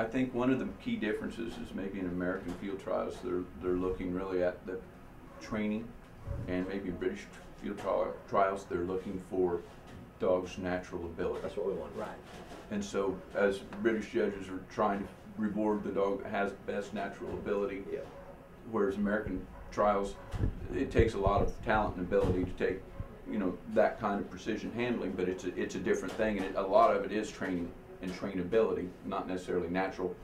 I think one of the key differences is maybe in American field trials, they're looking really at the training, and maybe British field trials, they're looking for dogs' natural ability. That's what we want. Right. And so as British judges are trying to reward the dog that has the best natural ability, Yeah. whereas American trials, it takes a lot of talent and ability to take, you know, that kind of precision handling, but it's a different thing, and a lot of it is training and trainability, not necessarily natural.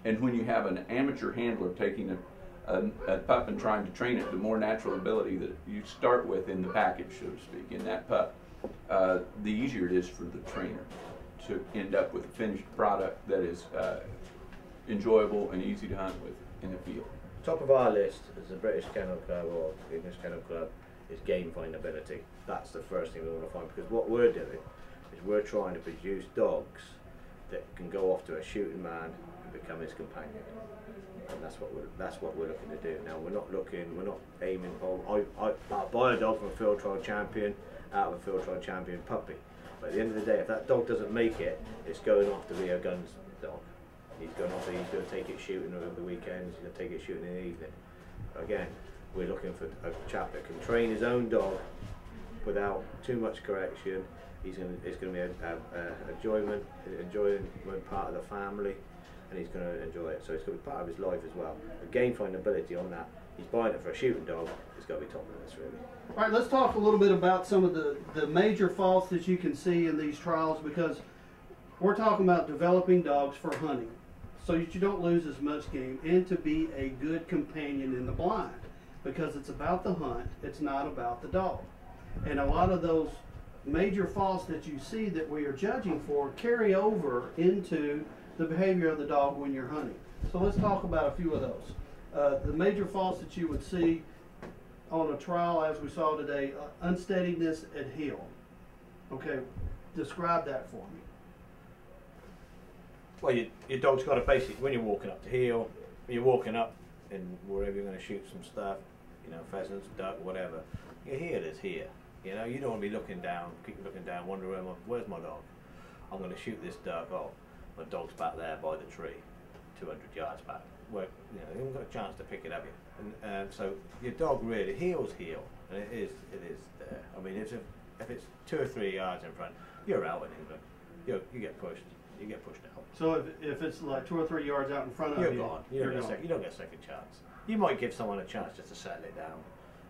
And when you have an amateur handler taking a pup and trying to train it, the more natural ability that you start with in the package, so to speak, in that pup, the easier it is for the trainer to end up with a finished product that is enjoyable and easy to hunt with in the field. Top of our list as the British Kennel Club or English Kennel Club is game findability. That's the first thing we want to find, because what we're doing is we're trying to produce dogs that can go off to a shooting man and become his companion, and that's what we're looking to do. Now we're not aiming for. I'll buy a dog from a field trial champion out of a field trial champion puppy, but at the end of the day, if that dog doesn't make it, it's going off to be a guns dog. He's going to take it shooting over the weekends, he's going to take it shooting in the evening. Again, we're looking for a chap that can train his own dog without too much correction. It's going to be enjoying being part of the family, and he's going to enjoy it. So it's going to be part of his life as well. The game findability on that, he's buying it for a shooting dog, it's got to be top of this really. All right, let's talk a little bit about some of the major faults that you can see in these trials, because we're talking about developing dogs for hunting, so that you don't lose as much game, and to be a good companion in the blind, because it's about the hunt, it's not about the dog. And a lot of those major faults that you see that we are judging for carry over into the behavior of the dog when you're hunting. So let's talk about a few of those. The major faults that you would see on a trial, as we saw today, unsteadiness at heel. Okay, describe that for me. Well, your dog's got to basically, when you're walking up to heel, when you're walking up and wherever you're going to shoot some stuff, you know, pheasants, duck, whatever, your heel is here. You know, you don't want to be looking down, keep looking down, wondering, where's my dog? I'm going to shoot this duck. Oh, my dog's back there by the tree, 200 yards back. Where, you know, you haven't got a chance to pick it up yet. And so your dog really, heel's heel, and it is there. I mean, if it's 2 or 3 yards in front, you're out in England. You get pushed. You get pushed out. So if it's like 2 or 3 yards out in front of you, you're gone. You don't get a second chance. You might give someone a chance just to settle it down,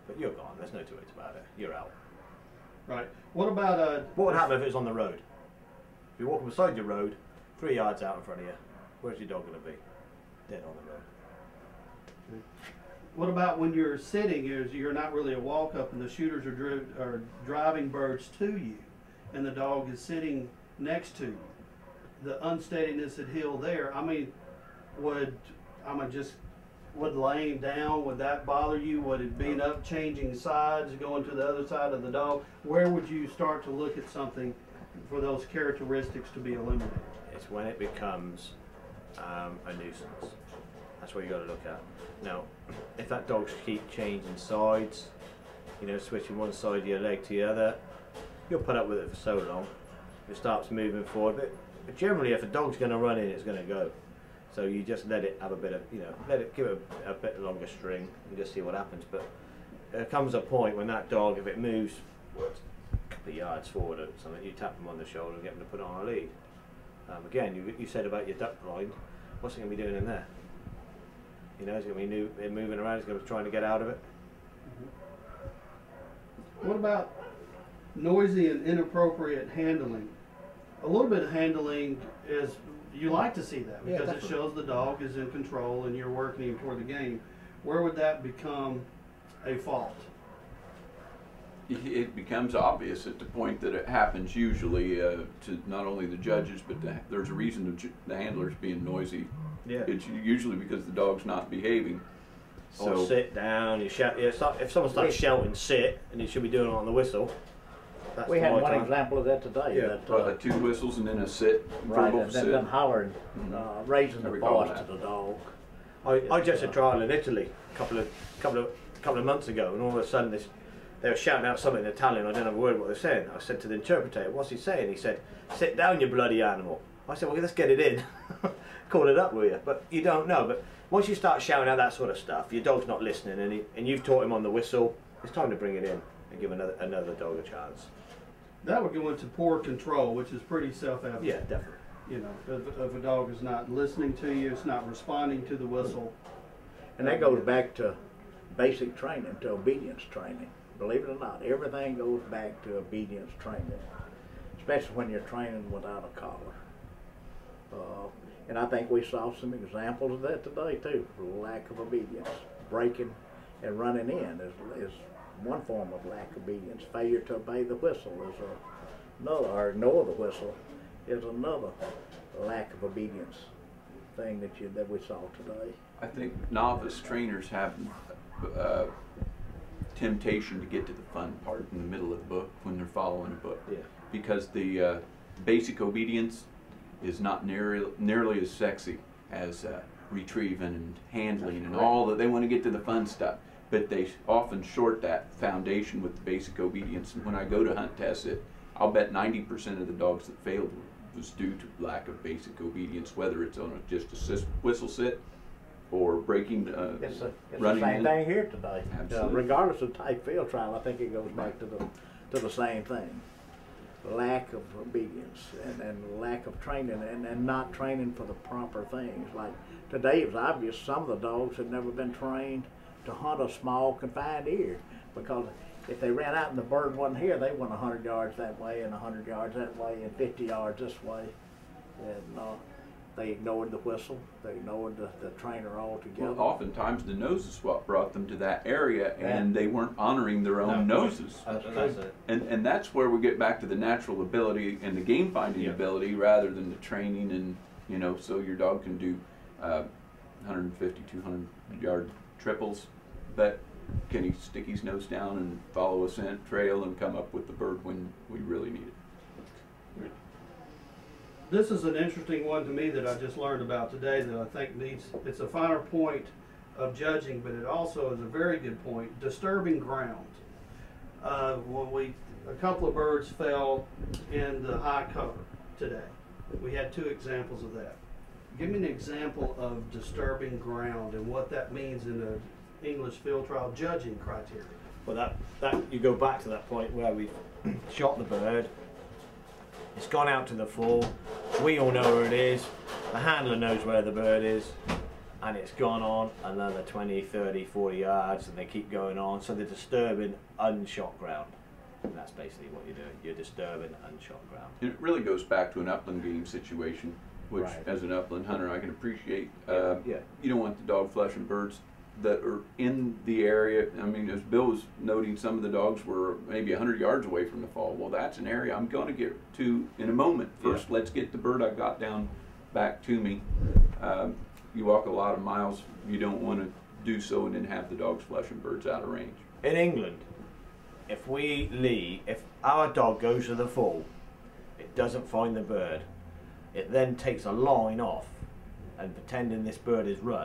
but you're gone. There's no two ways about it. You're out. Right. What about what would happen if it was on the road? If you're walking beside your road, 3 yards out in front of you, where's your dog going to be? Dead on the road. Okay. What about when you're sitting? You're not really a walk up, and the shooters are driving birds to you, and the dog is sitting next to you. The unsteadiness at heel there. I mean, would laying down, would that bother you? Would it being up, changing sides, going to the other side of the dog? Where would you start to look at something for those characteristics to be eliminated? It's when it becomes a nuisance. That's what you got to look at. Now, if that dog's keep changing sides, you know, switching one side of your leg to the other, you'll put up with it for so long. It starts moving forward, but generally, if a dog's going to run in, it's going to go. So you just let it have a bit of, you know, give it a bit longer string and just see what happens. But there comes a point when that dog, if it moves a couple of yards forward or something, you tap them on the shoulder and get them to put on a lead. Again, you said about your duck blind, what's it going to be doing in there? You know, it's going to be moving around, it's going to be trying to get out of it. What about noisy and inappropriate handling? A little bit of handling is, you like to see that because it shows the dog is in control and you're working him toward the game. Where would that become a fault? It becomes obvious at the point that it happens usually to not only the judges, but there's a reason the handler's being noisy. Yeah. It's usually because the dog's not behaving. Or So sit down, you shout. If someone starts shouting sit, and you should be doing it on the whistle. That's We had one time. example of that today. Yeah. That, 2 whistles and then a sit, right, verbal and sit. then them hollering, raising I the recall voice that. to the dog. I just had a trial in Italy a couple of months ago, and all of a sudden they were shouting out something in Italian. I don't have a word what they're saying. I said to the interpreter, "What's he saying?" He said, "Sit down, you bloody animal." I said, well, let's get it in. Call it up with you. But you don't know. But once you start shouting out that sort of stuff, your dog's not listening, and you've taught him on the whistle, it's time to bring it in and give another dog a chance. That would go into poor control, which is pretty self-evident. Yeah, definitely. You know, if a dog is not listening to you, it's not responding to the whistle. And that goes back to basic training, to obedience training. Believe it or not, everything goes back to obedience training, especially when you're training without a collar. And I think we saw some examples of that today too. Lack of obedience, breaking and running in is one form of lack of obedience. Failure to obey the whistle is another, or ignore the whistle is another lack of obedience thing that we saw today. I think novice trainers have temptation to get to the fun part in the middle of the book when they're following a book. Yeah. Because the basic obedience is not nearly as sexy as retrieving and handling and all that. They want to get to the fun stuff, but they often short that foundation with the basic obedience. And when I go to hunt test it, I'll bet 90% of the dogs that failed was due to lack of basic obedience, whether it's on just a whistle sit or breaking, It's the running same in. thing here today. Absolutely. Regardless of type field trial, I think it goes back to the same thing. Lack of obedience and lack of training and not training for the proper things. Like today, it was obvious some of the dogs had never been trained to hunt a small confined ear, because if they ran out and the bird wasn't here, they went 100 yards that way and 100 yards that way and 50 yards this way. And they ignored the whistle. They ignored the trainer altogether. Well, oftentimes the nose is what brought them to that area, and they weren't honoring their own noses. That's it. And that's where we get back to the natural ability and the game finding ability rather than the training, and you know, so your dog can do 150, 200 yard triples, but can he stick his nose down and follow a scent trail and come up with the bird when we really need it? This is an interesting one to me that I just learned about today that I think it's a finer point of judging, but it also is a very good point. Disturbing ground. When a couple of birds fell in the high cover today. We had two examples of that. Give me an example of disturbing ground and what that means in an English field trial judging criteria. Well, that you go back to that point where we've shot the bird. It's gone out to the full. We all know where it is. The handler knows where the bird is, and it's gone on another 20, 30, 40 yards, and they keep going on. So they're disturbing unshot ground. And that's basically what you're doing. You're disturbing unshot ground. It really goes back to an upland game situation, which Right. as an upland hunter I can appreciate. Yeah. You don't want the dog fleshing birds that are in the area. I mean, as Bill was noting, some of the dogs were maybe 100 yards away from the fall. Well, that's an area I'm going to get to in a moment. First, let's get the bird I got down back to me. You walk a lot of miles, you don't want to do so and then have the dogs fleshing birds out of range. In England, if our dog goes to the full, it doesn't find the bird, it then takes a line off and pretending this bird is run.